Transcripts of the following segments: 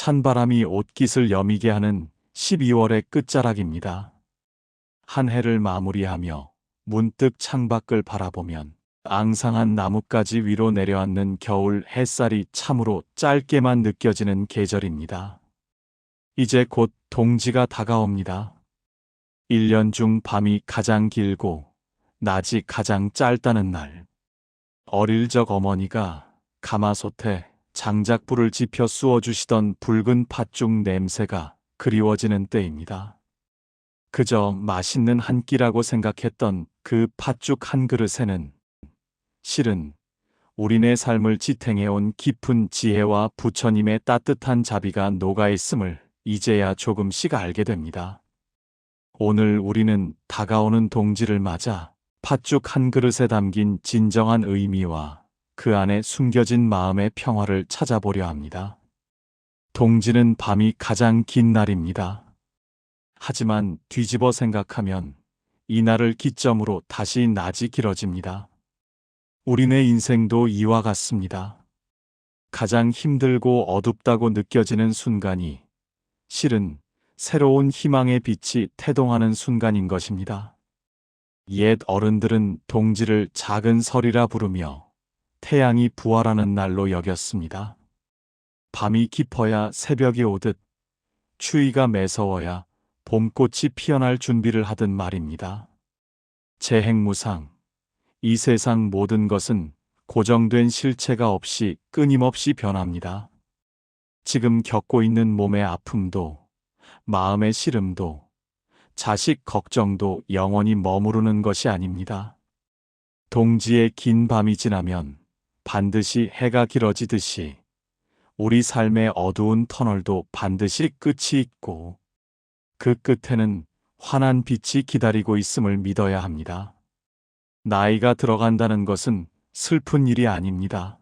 찬바람이 옷깃을 여미게 하는 12월의 끝자락입니다. 한 해를 마무리하며 문득 창밖을 바라보면 앙상한 나뭇가지 위로 내려앉는 겨울 햇살이 참으로 짧게만 느껴지는 계절입니다. 이제 곧 동지가 다가옵니다. 1년 중 밤이 가장 길고 낮이 가장 짧다는 날. 어릴 적 어머니가 가마솥에 장작불을 지펴 쑤어주시던 붉은 팥죽 냄새가 그리워지는 때입니다. 그저 맛있는 한 끼라고 생각했던 그 팥죽 한 그릇에는 실은 우리네 삶을 지탱해온 깊은 지혜와 부처님의 따뜻한 자비가 녹아있음을 이제야 조금씩 알게 됩니다. 오늘 우리는 다가오는 동지를 맞아 팥죽 한 그릇에 담긴 진정한 의미와 그 안에 숨겨진 마음의 평화를 찾아보려 합니다. 동지는 밤이 가장 긴 날입니다. 하지만 뒤집어 생각하면 이 날을 기점으로 다시 낮이 길어집니다. 우리네 인생도 이와 같습니다. 가장 힘들고 어둡다고 느껴지는 순간이 실은 새로운 희망의 빛이 태동하는 순간인 것입니다. 옛 어른들은 동지를 작은 설이라 부르며 태양이 부활하는 날로 여겼습니다. 밤이 깊어야 새벽이 오듯 추위가 매서워야 봄꽃이 피어날 준비를 하듯 말입니다. 재행무상, 이 세상 모든 것은 고정된 실체가 없이 끊임없이 변합니다. 지금 겪고 있는 몸의 아픔도, 마음의 시름도, 자식 걱정도 영원히 머무르는 것이 아닙니다. 동지의 긴 밤이 지나면 반드시 해가 길어지듯이 우리 삶의 어두운 터널도 반드시 끝이 있고 그 끝에는 환한 빛이 기다리고 있음을 믿어야 합니다. 나이가 들어간다는 것은 슬픈 일이 아닙니다.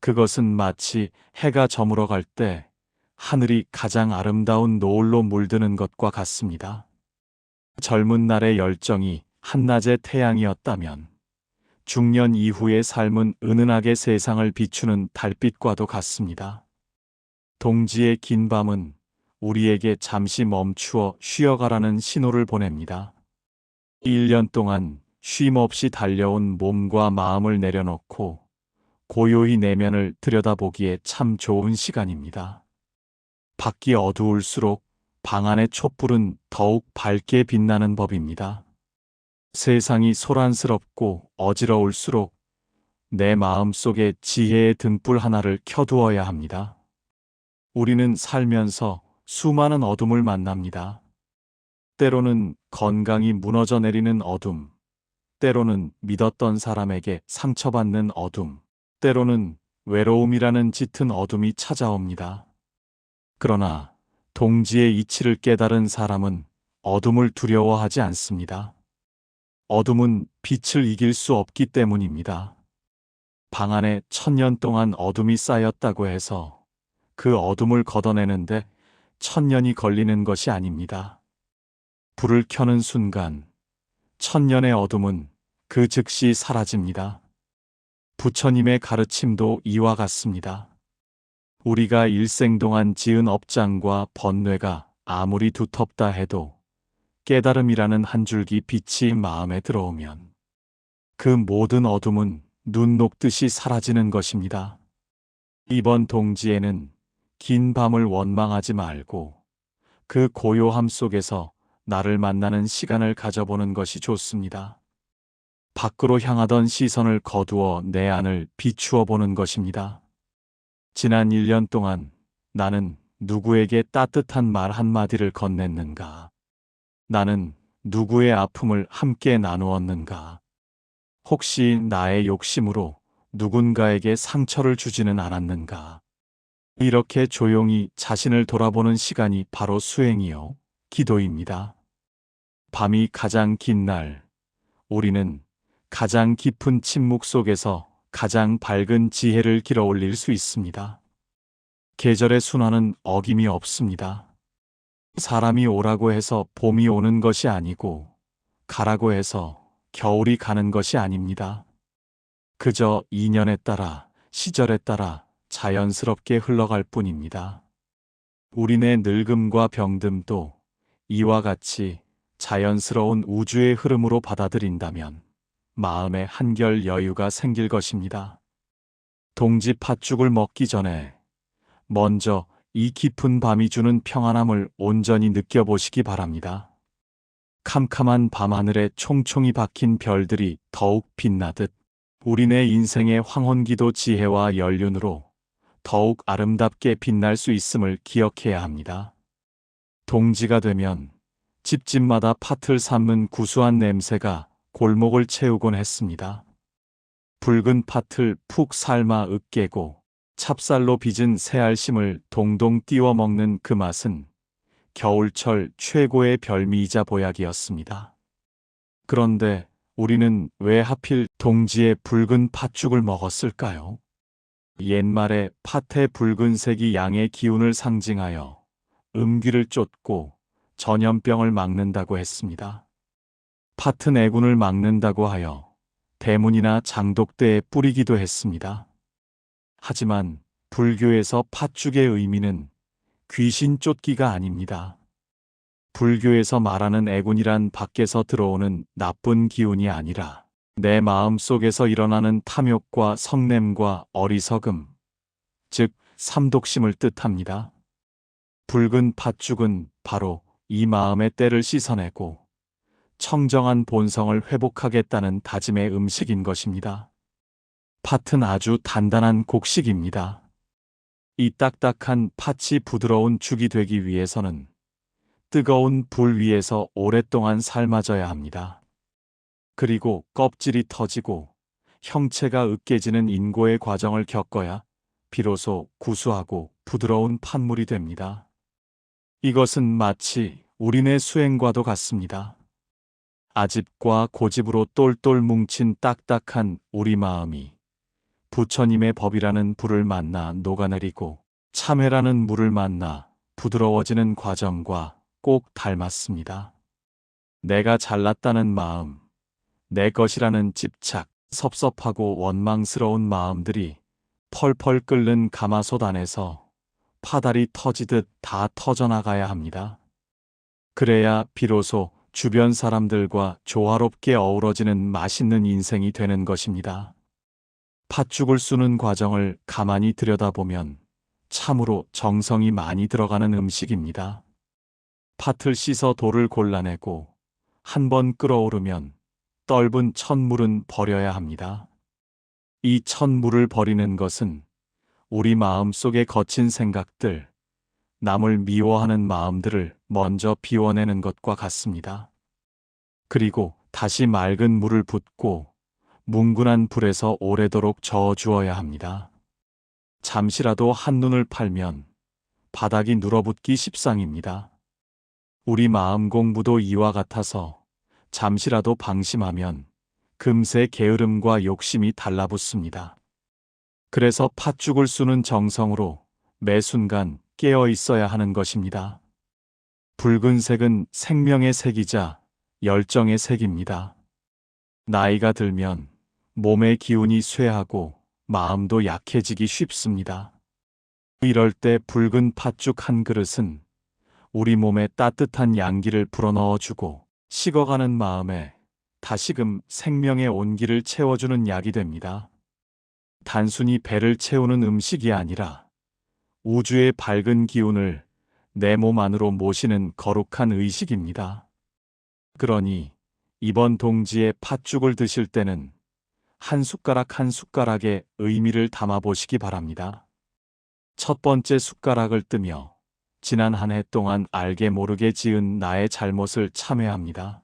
그것은 마치 해가 저물어 갈 때 하늘이 가장 아름다운 노을로 물드는 것과 같습니다. 젊은 날의 열정이 한낮의 태양이었다면 중년 이후의 삶은 은은하게 세상을 비추는 달빛과도 같습니다. 동지의 긴 밤은 우리에게 잠시 멈추어 쉬어가라는 신호를 보냅니다. 1년 동안 쉼 없이 달려온 몸과 마음을 내려놓고 고요히 내면을 들여다보기에 참 좋은 시간입니다. 밖이 어두울수록 방 안의 촛불은 더욱 밝게 빛나는 법입니다. 세상이 소란스럽고 어지러울수록 내 마음 속에 지혜의 등불 하나를 켜두어야 합니다. 우리는 살면서 수많은 어둠을 만납니다. 때로는 건강이 무너져 내리는 어둠, 때로는 믿었던 사람에게 상처받는 어둠, 때로는 외로움이라는 짙은 어둠이 찾아옵니다. 그러나 동지의 이치를 깨달은 사람은 어둠을 두려워하지 않습니다. 어둠은 빛을 이길 수 없기 때문입니다. 방 안에 1000년 동안 어둠이 쌓였다고 해서 그 어둠을 걷어내는데 1000년이 걸리는 것이 아닙니다. 불을 켜는 순간 1000년의 어둠은 그 즉시 사라집니다. 부처님의 가르침도 이와 같습니다. 우리가 일생 동안 지은 업장과 번뇌가 아무리 두텁다 해도 깨달음이라는 한 줄기 빛이 마음에 들어오면 그 모든 어둠은 눈 녹듯이 사라지는 것입니다. 이번 동지에는 긴 밤을 원망하지 말고 그 고요함 속에서 나를 만나는 시간을 가져보는 것이 좋습니다. 밖으로 향하던 시선을 거두어 내 안을 비추어 보는 것입니다. 지난 1년 동안 나는 누구에게 따뜻한 말 한마디를 건넸는가? 나는 누구의 아픔을 함께 나누었는가? 혹시 나의 욕심으로 누군가에게 상처를 주지는 않았는가? 이렇게 조용히 자신을 돌아보는 시간이 바로 수행이요, 기도입니다. 밤이 가장 긴 날, 우리는 가장 깊은 침묵 속에서 가장 밝은 지혜를 길어 올릴 수 있습니다. 계절의 순환은 어김이 없습니다. 사람이 오라고 해서 봄이 오는 것이 아니고 가라고 해서 겨울이 가는 것이 아닙니다. 그저 인연에 따라, 시절에 따라 자연스럽게 흘러갈 뿐입니다. 우리네 늙음과 병듦도 이와 같이 자연스러운 우주의 흐름으로 받아들인다면 마음에 한결 여유가 생길 것입니다. 동지 팥죽을 먹기 전에 먼저 이 깊은 밤이 주는 평안함을 온전히 느껴보시기 바랍니다. 캄캄한 밤하늘에 총총히 박힌 별들이 더욱 빛나듯 우리네 인생의 황혼기도 지혜와 연륜으로 더욱 아름답게 빛날 수 있음을 기억해야 합니다. 동지가 되면 집집마다 팥을 삶는 구수한 냄새가 골목을 채우곤 했습니다. 붉은 팥을 푹 삶아 으깨고 찹쌀로 빚은 새알심을 동동 띄워 먹는 그 맛은 겨울철 최고의 별미이자 보약이었습니다. 그런데 우리는 왜 하필 동지의 붉은 팥죽을 먹었을까요? 옛말에 팥의 붉은색이 양의 기운을 상징하여 음귀를 쫓고 전염병을 막는다고 했습니다. 팥은 애군을 막는다고 하여 대문이나 장독대에 뿌리기도 했습니다. 하지만 불교에서 팥죽의 의미는 귀신 쫓기가 아닙니다. 불교에서 말하는 애군이란 밖에서 들어오는 나쁜 기운이 아니라 내 마음 속에서 일어나는 탐욕과 성냄과 어리석음, 즉 삼독심을 뜻합니다. 붉은 팥죽은 바로 이 마음의 때를 씻어내고 청정한 본성을 회복하겠다는 다짐의 음식인 것입니다. 팥은 아주 단단한 곡식입니다. 이 딱딱한 팥이 부드러운 죽이 되기 위해서는 뜨거운 불 위에서 오랫동안 삶아져야 합니다. 그리고 껍질이 터지고 형체가 으깨지는 인고의 과정을 겪어야 비로소 구수하고 부드러운 팥물이 됩니다. 이것은 마치 우리네 수행과도 같습니다. 아집과 고집으로 똘똘 뭉친 딱딱한 우리 마음이 부처님의 법이라는 불을 만나 녹아내리고 참회라는 물을 만나 부드러워지는 과정과 꼭 닮았습니다. 내가 잘났다는 마음, 내 것이라는 집착, 섭섭하고 원망스러운 마음들이 펄펄 끓는 가마솥 안에서 파달이 터지듯 다 터져나가야 합니다. 그래야 비로소 주변 사람들과 조화롭게 어우러지는 맛있는 인생이 되는 것입니다. 팥죽을 쑤는 과정을 가만히 들여다보면 참으로 정성이 많이 들어가는 음식입니다. 팥을 씻어 돌을 골라내고 한 번 끓어오르면 떫은 첫물은 버려야 합니다. 이 첫물을 버리는 것은 우리 마음 속의 거친 생각들, 남을 미워하는 마음들을 먼저 비워내는 것과 같습니다. 그리고 다시 맑은 물을 붓고 뭉근한 불에서 오래도록 저어주어야 합니다. 잠시라도 한눈을 팔면 바닥이 눌어붙기 십상입니다. 우리 마음 공부도 이와 같아서 잠시라도 방심하면 금세 게으름과 욕심이 달라붙습니다. 그래서 팥죽을 쑤는 정성으로 매 순간 깨어 있어야 하는 것입니다. 붉은색은 생명의 색이자 열정의 색입니다. 나이가 들면 몸의 기운이 쇠하고 마음도 약해지기 쉽습니다. 이럴 때 붉은 팥죽 한 그릇은 우리 몸에 따뜻한 양기를 불어넣어주고 식어가는 마음에 다시금 생명의 온기를 채워주는 약이 됩니다. 단순히 배를 채우는 음식이 아니라 우주의 밝은 기운을 내 몸 안으로 모시는 거룩한 의식입니다. 그러니 이번 동지에 팥죽을 드실 때는 한 숟가락 한 숟가락의 의미를 담아보시기 바랍니다. 첫 번째 숟가락을 뜨며 지난 한 해 동안 알게 모르게 지은 나의 잘못을 참회합니다.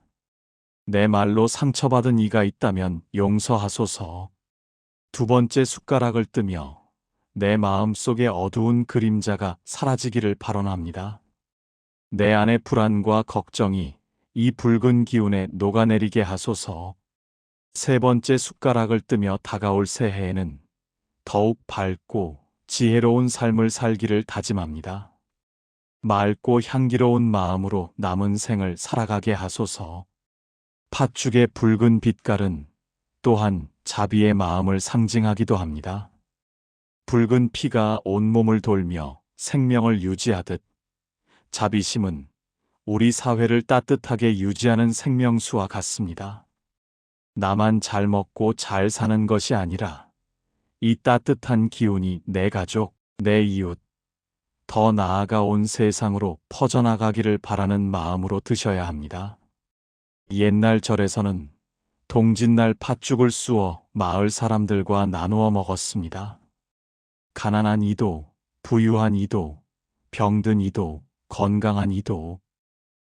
내 말로 상처받은 이가 있다면 용서하소서. 두 번째 숟가락을 뜨며 내 마음 속의 어두운 그림자가 사라지기를 발언합니다. 내 안의 불안과 걱정이 이 붉은 기운에 녹아내리게 하소서. 세 번째 숟가락을 뜨며 다가올 새해에는 더욱 밝고 지혜로운 삶을 살기를 다짐합니다. 맑고 향기로운 마음으로 남은 생을 살아가게 하소서. 팥죽의 붉은 빛깔은 또한 자비의 마음을 상징하기도 합니다. 붉은 피가 온몸을 돌며 생명을 유지하듯 자비심은 우리 사회를 따뜻하게 유지하는 생명수와 같습니다. 나만 잘 먹고 잘 사는 것이 아니라 이 따뜻한 기운이 내 가족, 내 이웃, 더 나아가 온 세상으로 퍼져나가기를 바라는 마음으로 드셔야 합니다. 옛날 절에서는 동짓날 팥죽을 쑤어 마을 사람들과 나누어 먹었습니다. 가난한 이도, 부유한 이도, 병든 이도, 건강한 이도,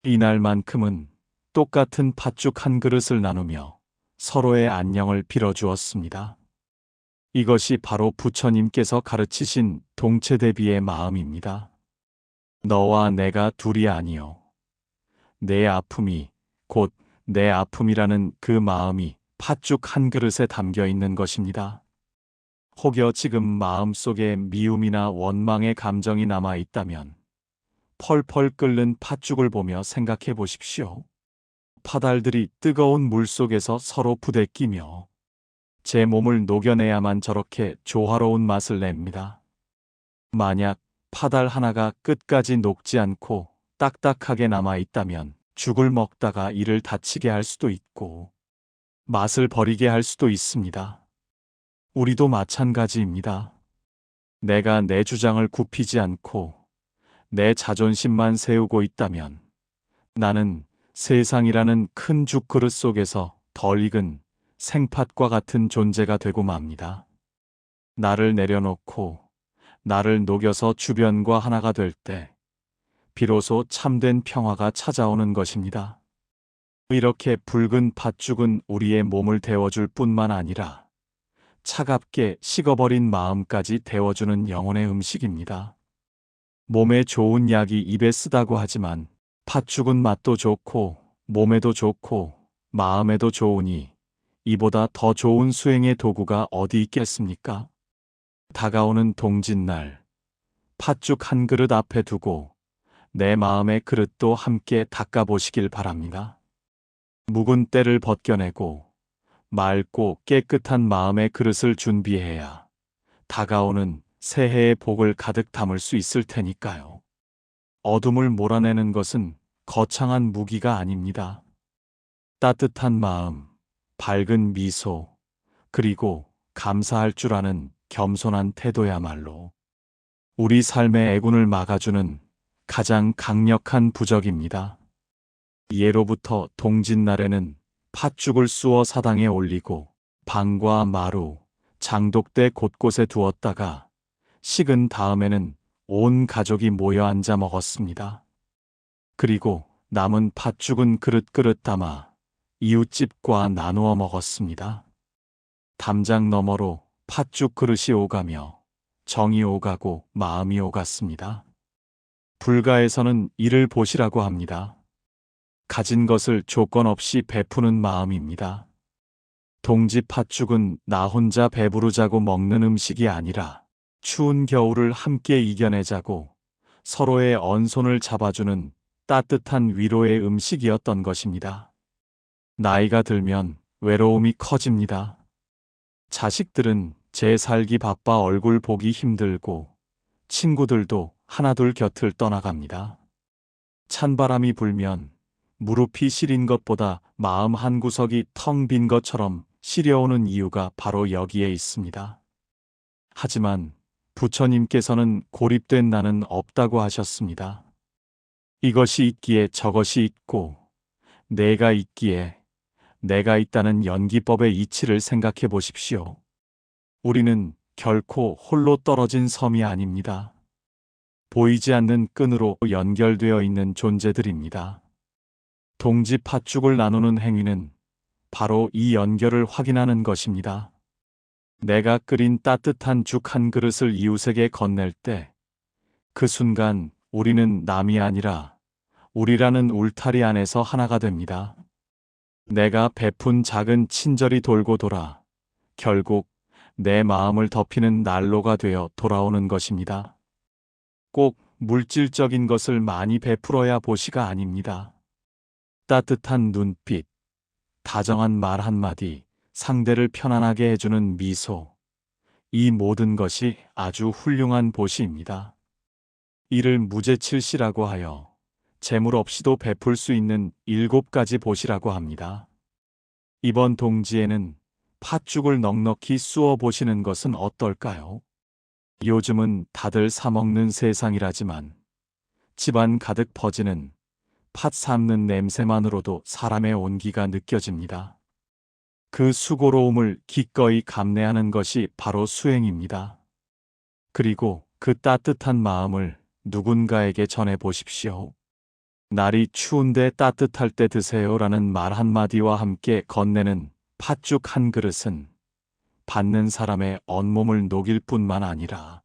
이날만큼은 똑같은 팥죽 한 그릇을 나누며 서로의 안녕을 빌어주었습니다. 이것이 바로 부처님께서 가르치신 동체대비의 마음입니다. 너와 내가 둘이 아니요. 내 아픔이 곧 내 아픔이라는 그 마음이 팥죽 한 그릇에 담겨 있는 것입니다. 혹여 지금 마음속에 미움이나 원망의 감정이 남아 있다면 펄펄 끓는 팥죽을 보며 생각해 보십시오. 파달들이 뜨거운 물 속에서 서로 부대끼며 제 몸을 녹여내야만 저렇게 조화로운 맛을 냅니다. 만약 파달 하나가 끝까지 녹지 않고 딱딱하게 남아 있다면 죽을 먹다가 이를 다치게 할 수도 있고 맛을 버리게 할 수도 있습니다. 우리도 마찬가지입니다. 내가 내 주장을 굽히지 않고 내 자존심만 세우고 있다면 나는 세상이라는 큰 죽그릇 속에서 덜 익은 생팥과 같은 존재가 되고 맙니다. 나를 내려놓고 나를 녹여서 주변과 하나가 될 때 비로소 참된 평화가 찾아오는 것입니다. 이렇게 붉은 팥죽은 우리의 몸을 데워줄 뿐만 아니라 차갑게 식어버린 마음까지 데워주는 영혼의 음식입니다. 몸에 좋은 약이 입에 쓰다고 하지만 팥죽은 맛도 좋고 몸에도 좋고 마음에도 좋으니 이보다 더 좋은 수행의 도구가 어디 있겠습니까? 다가오는 동짓날 팥죽 한 그릇 앞에 두고 내 마음의 그릇도 함께 닦아보시길 바랍니다. 묵은 때를 벗겨내고 맑고 깨끗한 마음의 그릇을 준비해야 다가오는 새해의 복을 가득 담을 수 있을 테니까요. 어둠을 몰아내는 것은 거창한 무기가 아닙니다. 따뜻한 마음, 밝은 미소, 그리고 감사할 줄 아는 겸손한 태도야말로 우리 삶의 애군을 막아주는 가장 강력한 부적입니다. 예로부터 동짓날에는 팥죽을 쑤어 사당에 올리고 방과 마루, 장독대 곳곳에 두었다가 식은 다음에는 온 가족이 모여 앉아 먹었습니다. 그리고 남은 팥죽은 그릇그릇 담아 이웃집과 나누어 먹었습니다. 담장 너머로 팥죽 그릇이 오가며 정이 오가고 마음이 오갔습니다. 불가에서는 이를 보시라고 합니다. 가진 것을 조건 없이 베푸는 마음입니다. 동지 팥죽은 나 혼자 배부르자고 먹는 음식이 아니라 추운 겨울을 함께 이겨내자고 서로의 언손을 잡아주는 따뜻한 위로의 음식이었던 것입니다. 나이가 들면 외로움이 커집니다. 자식들은 제 살기 바빠 얼굴 보기 힘들고 친구들도 하나둘 곁을 떠나갑니다. 찬바람이 불면 무릎이 시린 것보다 마음 한구석이 텅 빈 것처럼 시려오는 이유가 바로 여기에 있습니다. 하지만 부처님께서는 고립된 나는 없다고 하셨습니다. 이것이 있기에 저것이 있고 내가 있기에 내가 있다는 연기법의 이치를 생각해 보십시오. 우리는 결코 홀로 떨어진 섬이 아닙니다. 보이지 않는 끈으로 연결되어 있는 존재들입니다. 동지 팥죽을 나누는 행위는 바로 이 연결을 확인하는 것입니다. 내가 끓인 따뜻한 죽 한 그릇을 이웃에게 건넬 때 그 순간 우리는 남이 아니라 우리라는 울타리 안에서 하나가 됩니다. 내가 베푼 작은 친절이 돌고 돌아 결국 내 마음을 덮이는 난로가 되어 돌아오는 것입니다. 꼭 물질적인 것을 많이 베풀어야 보시가 아닙니다. 따뜻한 눈빛, 다정한 말 한마디, 상대를 편안하게 해주는 미소, 이 모든 것이 아주 훌륭한 보시입니다. 이를 무제칠시라고 하여 재물 없이도 베풀 수 있는 7가지 보시라고 합니다. 이번 동지에는 팥죽을 넉넉히 쑤어 보시는 것은 어떨까요? 요즘은 다들 사먹는 세상이라지만 집안 가득 퍼지는 팥 삶는 냄새만으로도 사람의 온기가 느껴집니다. 그 수고로움을 기꺼이 감내하는 것이 바로 수행입니다. 그리고 그 따뜻한 마음을 누군가에게 전해 보십시오. 날이 추운데 따뜻할 때 드세요라는 말 한마디와 함께 건네는 팥죽 한 그릇은 받는 사람의 온몸을 녹일 뿐만 아니라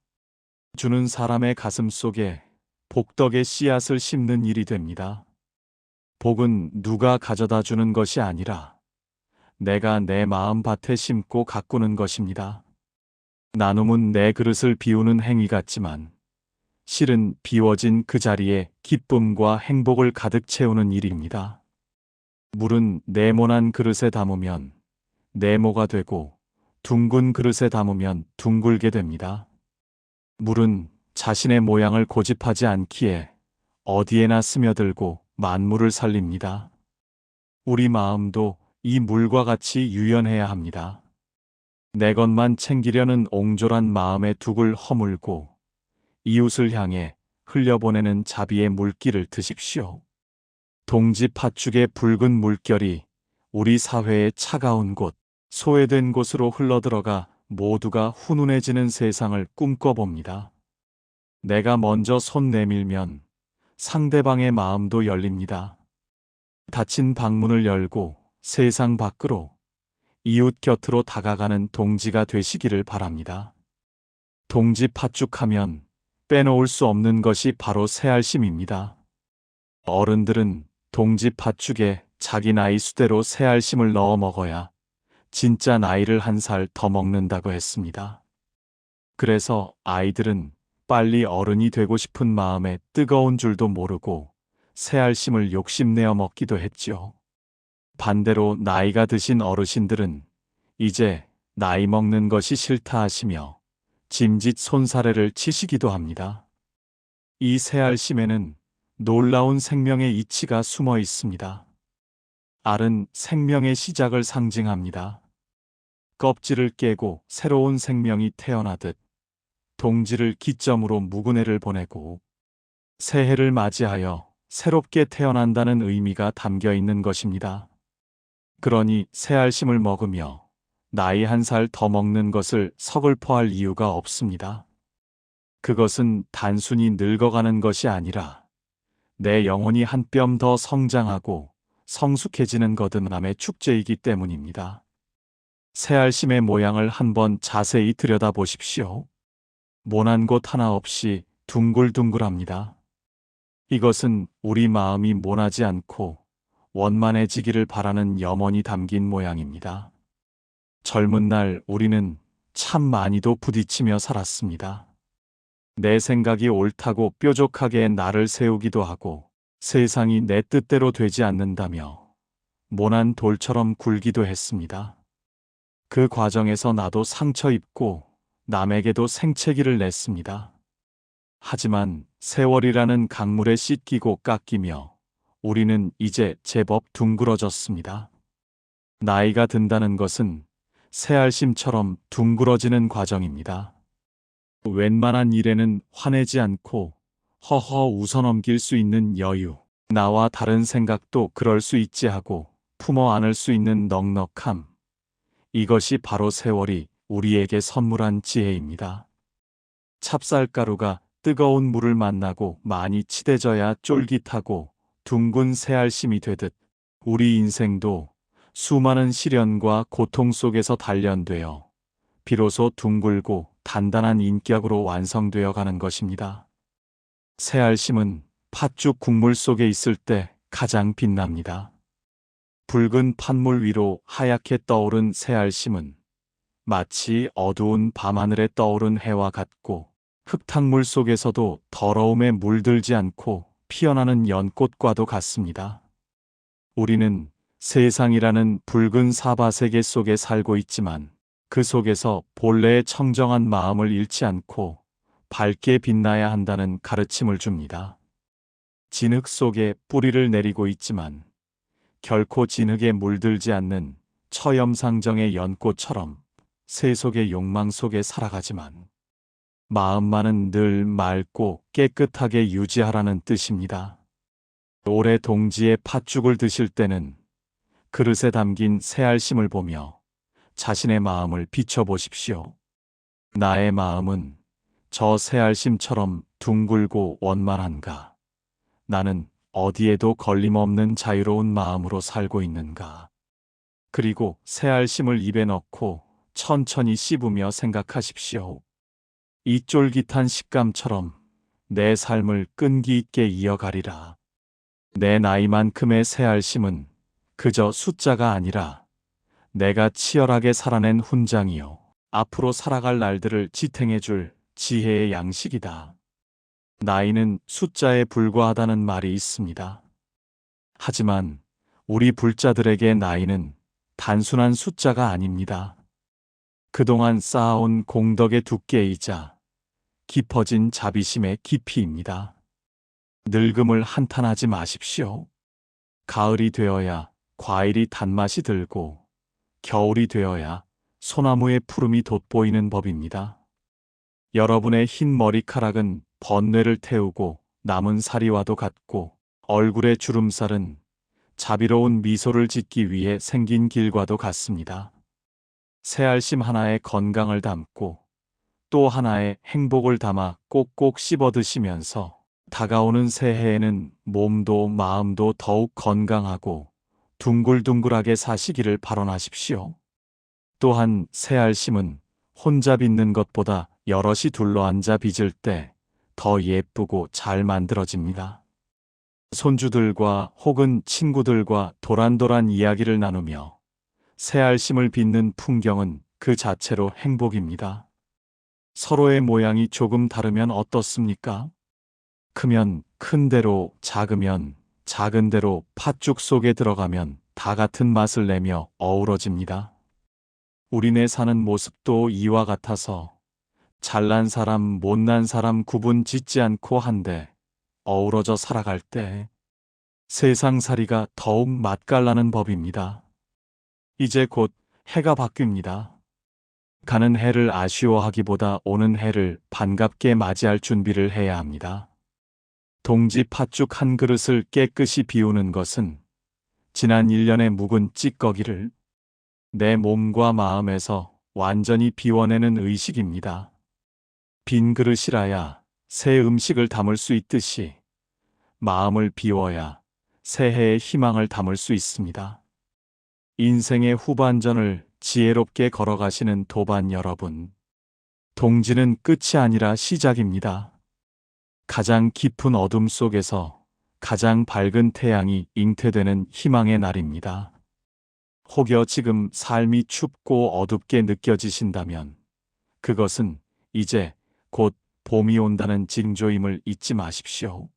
주는 사람의 가슴 속에 복덕의 씨앗을 심는 일이 됩니다. 복은 누가 가져다 주는 것이 아니라 내가 내 마음밭에 심고 가꾸는 것입니다. 나눔은 내 그릇을 비우는 행위 같지만 실은 비워진 그 자리에 기쁨과 행복을 가득 채우는 일입니다. 물은 네모난 그릇에 담으면 네모가 되고 둥근 그릇에 담으면 둥글게 됩니다. 물은 자신의 모양을 고집하지 않기에 어디에나 스며들고 만물을 살립니다. 우리 마음도 이 물과 같이 유연해야 합니다. 내 것만 챙기려는 옹졸한 마음의 둑을 허물고 이웃을 향해 흘려보내는 자비의 물기를 드십시오. 동지 팥죽의 붉은 물결이 우리 사회의 차가운 곳, 소외된 곳으로 흘러들어가 모두가 훈훈해지는 세상을 꿈꿔봅니다. 내가 먼저 손 내밀면 상대방의 마음도 열립니다. 닫힌 방문을 열고 세상 밖으로 이웃 곁으로 다가가는 동지가 되시기를 바랍니다. 동지 팥죽하면 빼놓을 수 없는 것이 바로 새알심입니다. 어른들은 동지 팥죽에 자기 나이 수대로 새알심을 넣어 먹어야 진짜 나이를 1살 더 먹는다고 했습니다. 그래서 아이들은 빨리 어른이 되고 싶은 마음에 뜨거운 줄도 모르고 새알심을 욕심내어 먹기도 했지요. 반대로 나이가 드신 어르신들은 이제 나이 먹는 것이 싫다 하시며 짐짓 손사래를 치시기도 합니다. 이 새알심에는 놀라운 생명의 이치가 숨어 있습니다. 알은 생명의 시작을 상징합니다. 껍질을 깨고 새로운 생명이 태어나듯 동지를 기점으로 묵은 해를 보내고 새해를 맞이하여 새롭게 태어난다는 의미가 담겨 있는 것입니다. 그러니 새알심을 먹으며 나이 1살 더 먹는 것을 서글퍼할 이유가 없습니다. 그것은 단순히 늙어가는 것이 아니라 내 영혼이 한 뼘 더 성장하고 성숙해지는 거듭남의 축제이기 때문입니다. 새알심의 모양을 한번 자세히 들여다보십시오. 모난 곳 하나 없이 둥글둥글합니다. 이것은 우리 마음이 모나지 않고 원만해지기를 바라는 염원이 담긴 모양입니다. 젊은 날 우리는 참 많이도 부딪히며 살았습니다. 내 생각이 옳다고 뾰족하게 나를 세우기도 하고 세상이 내 뜻대로 되지 않는다며 모난 돌처럼 굴기도 했습니다. 그 과정에서 나도 상처 입고 남에게도 생채기를 냈습니다. 하지만 세월이라는 강물에 씻기고 깎이며 우리는 이제 제법 둥그러졌습니다. 나이가 든다는 것은 새알심처럼 둥그러지는 과정입니다. 웬만한 일에는 화내지 않고 허허 웃어넘길 수 있는 여유, 나와 다른 생각도 그럴 수 있지 하고 품어 안을 수 있는 넉넉함, 이것이 바로 세월이 우리에게 선물한 지혜입니다. 찹쌀가루가 뜨거운 물을 만나고 많이 치대져야 쫄깃하고 둥근 새알심이 되듯 우리 인생도 수많은 시련과 고통 속에서 단련되어 비로소 둥글고 단단한 인격으로 완성되어 가는 것입니다. 새알심은 팥죽 국물 속에 있을 때 가장 빛납니다. 붉은 팥물 위로 하얗게 떠오른 새알심은 마치 어두운 밤하늘에 떠오른 해와 같고 흙탕물 속에서도 더러움에 물들지 않고 피어나는 연꽃과도 같습니다. 우리는 세상이라는 붉은 사바세계 속에 살고 있지만 그 속에서 본래의 청정한 마음을 잃지 않고 밝게 빛나야 한다는 가르침을 줍니다. 진흙 속에 뿌리를 내리고 있지만 결코 진흙에 물들지 않는 처염상정의 연꽃처럼 세속의 욕망 속에 살아가지만 마음만은 늘 맑고 깨끗하게 유지하라는 뜻입니다. 올해 동지에 팥죽을 드실 때는 그릇에 담긴 새알심을 보며 자신의 마음을 비춰보십시오. 나의 마음은 저 새알심처럼 둥글고 원만한가? 나는 어디에도 걸림없는 자유로운 마음으로 살고 있는가? 그리고 새알심을 입에 넣고 천천히 씹으며 생각하십시오. 이 쫄깃한 식감처럼 내 삶을 끈기 있게 이어가리라. 내 나이만큼의 새알심은 그저 숫자가 아니라 내가 치열하게 살아낸 훈장이요. 앞으로 살아갈 날들을 지탱해줄 지혜의 양식이다. 나이는 숫자에 불과하다는 말이 있습니다. 하지만 우리 불자들에게 나이는 단순한 숫자가 아닙니다. 그동안 쌓아온 공덕의 두께이자 깊어진 자비심의 깊이입니다. 늙음을 한탄하지 마십시오. 가을이 되어야 과일이 단맛이 들고 겨울이 되어야 소나무의 푸름이 돋보이는 법입니다. 여러분의 흰 머리카락은 번뇌를 태우고 남은 사리와도 같고 얼굴의 주름살은 자비로운 미소를 짓기 위해 생긴 길과도 같습니다. 새알심 하나에 건강을 담고 또 하나에 행복을 담아 꼭꼭 씹어 드시면서 다가오는 새해에는 몸도 마음도 더욱 건강하고 둥글둥글하게 사시기를 발언하십시오. 또한 새알심은 혼자 빚는 것보다 여럿이 둘러앉아 빚을 때 더 예쁘고 잘 만들어집니다. 손주들과 혹은 친구들과 도란도란 이야기를 나누며 새알심을 빚는 풍경은 그 자체로 행복입니다. 서로의 모양이 조금 다르면 어떻습니까? 크면 큰 대로, 작으면 작은 대로 팥죽 속에 들어가면 다 같은 맛을 내며 어우러집니다. 우리네 사는 모습도 이와 같아서 잘난 사람, 못난 사람 구분 짓지 않고 한데 어우러져 살아갈 때 세상살이가 더욱 맛깔나는 법입니다. 이제 곧 해가 바뀝니다. 가는 해를 아쉬워하기보다 오는 해를 반갑게 맞이할 준비를 해야 합니다. 동지 팥죽 한 그릇을 깨끗이 비우는 것은 지난 1년의 묵은 찌꺼기를 내 몸과 마음에서 완전히 비워내는 의식입니다. 빈 그릇이라야 새 음식을 담을 수 있듯이 마음을 비워야 새해의 희망을 담을 수 있습니다. 인생의 후반전을 지혜롭게 걸어가시는 도반 여러분, 동지는 끝이 아니라 시작입니다. 가장 깊은 어둠 속에서 가장 밝은 태양이 잉태되는 희망의 날입니다. 혹여 지금 삶이 춥고 어둡게 느껴지신다면 그것은 이제 곧 봄이 온다는 징조임을 잊지 마십시오.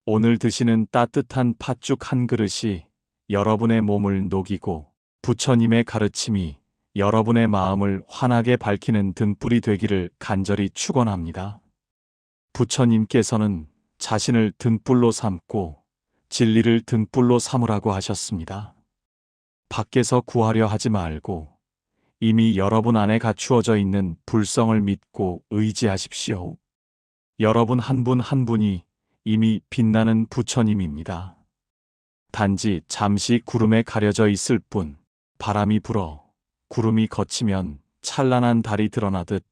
오늘 드시는 따뜻한 팥죽 한 그릇이 여러분의 몸을 녹이고 부처님의 가르침이 여러분의 마음을 환하게 밝히는 등불이 되기를 간절히 축원합니다. 부처님께서는 자신을 등불로 삼고 진리를 등불로 삼으라고 하셨습니다. 밖에서 구하려 하지 말고 이미 여러분 안에 갖추어져 있는 불성을 믿고 의지하십시오. 여러분 한 분 한 분이 이미 빛나는 부처님입니다. 단지 잠시 구름에 가려져 있을 뿐, 바람이 불어 구름이 걷히면 찬란한 달이 드러나듯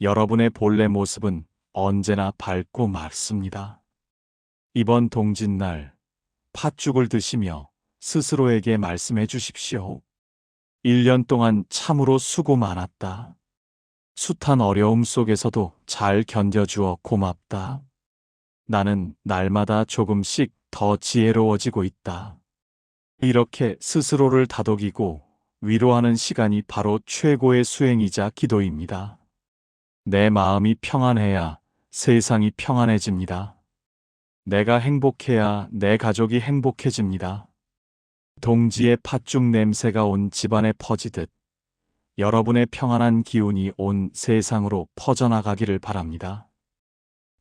여러분의 본래 모습은 언제나 밝고 맑습니다. 이번 동짓날 팥죽을 드시며 스스로에게 말씀해 주십시오. 1년 동안 참으로 수고 많았다. 숱한 어려움 속에서도 잘 견뎌주어 고맙다. 나는 날마다 조금씩 더 지혜로워지고 있다. 이렇게 스스로를 다독이고 위로하는 시간이 바로 최고의 수행이자 기도입니다. 내 마음이 평안해야 세상이 평안해집니다. 내가 행복해야 내 가족이 행복해집니다. 동지의 팥죽 냄새가 온 집안에 퍼지듯 여러분의 평안한 기운이 온 세상으로 퍼져나가기를 바랍니다.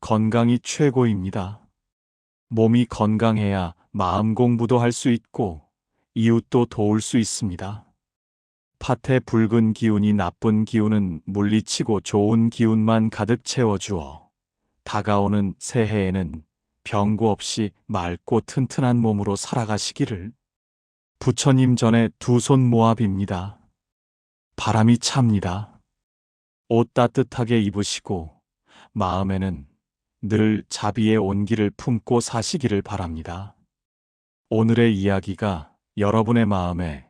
건강이 최고입니다. 몸이 건강해야 마음 공부도 할 수 있고 이웃도 도울 수 있습니다. 팥에 붉은 기운이 나쁜 기운은 물리치고 좋은 기운만 가득 채워주어 다가오는 새해에는 병고 없이 맑고 튼튼한 몸으로 살아가시기를. 부처님 전에 두 손 모아 빕니다. 바람이 찹니다. 옷 따뜻하게 입으시고 마음에는 늘 자비의 온기를 품고 사시기를 바랍니다. 오늘의 이야기가 여러분의 마음에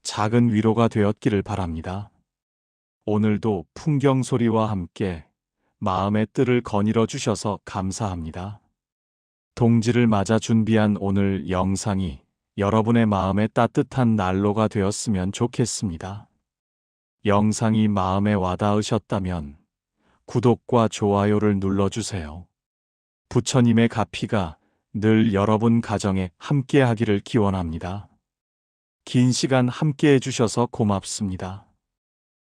작은 위로가 되었기를 바랍니다. 오늘도 풍경 소리와 함께 마음의 뜰을 거닐어 주셔서 감사합니다. 동지를 맞아 준비한 오늘 영상이 여러분의 마음에 따뜻한 난로가 되었으면 좋겠습니다. 영상이 마음에 와닿으셨다면 구독과 좋아요를 눌러주세요. 부처님의 가피가 늘 여러분 가정에 함께하기를 기원합니다. 긴 시간 함께해 주셔서 고맙습니다.